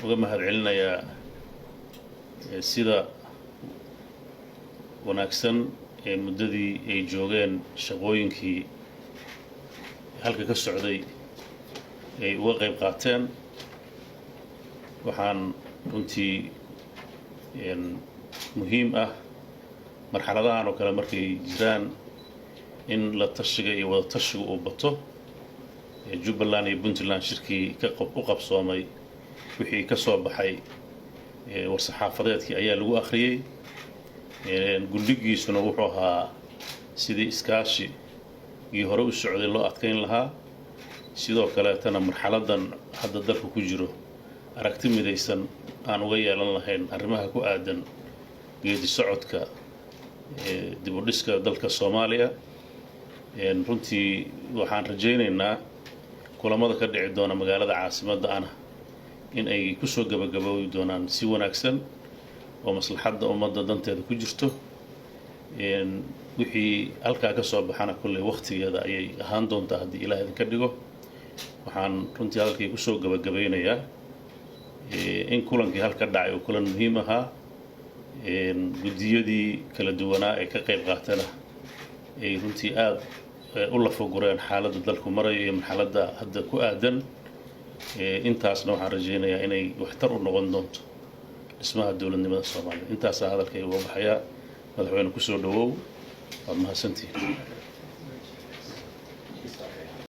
uga mahadcelinayaa sida wanaagsan ee muddadii ay joogeen shaqooyinkii halka ka socday ay uga qayb qaateen. waxaan runtii muhiim ah marxaladahan oo kale markay jiraan in la tashiga iyo wada tashiga uu bato. Jubbaland iyo Puntland shirkii u qabsoomay wixii ka soo baxay war-saxaafadeedkii ayaa lagu akhriyey. gundhigiisuna wuxuu ahaa sidii iskaashigii hore u socday loo adkayn lahaa, sidoo kaleetana marxaladan hadda dalku ku jiro aragti midaysan aan uga yeelan lahayn arrimaha ku aadan geedi socodka dib u dhiska dalka Soomaaliya. runtii waxaan rajaynaynaa kulamada ka dhici doona magaalada caasimadda ana in ay ku soo gabagaboobi doonaan si wanaagsan oo maslaxadda ummadda danteeda ku jirto. wixii halkaa ka soo baxana kulley waqtigeeda ayay ahaan doontaa haddii ilaah idinka dhigo. waxaan runtii hadalkii ku soo gabagabaynayaa in kulankii halka dhacay uu kulan muhiim ahaa. guddiyadii kala duwanaa ee ka qayb qaatana ay runtii aad u lafagureen xaaladda dalku marayo iyo marxaladda hadda ku aadan. intaasna waxaan rajaynayaa inay waxtar u noqon doonto dhismaha dowladnimada Soomaaliya. intaasaa hadalkay uga baxayaa. madaxweyne ku soo dhawow. waad mahadsantihiin.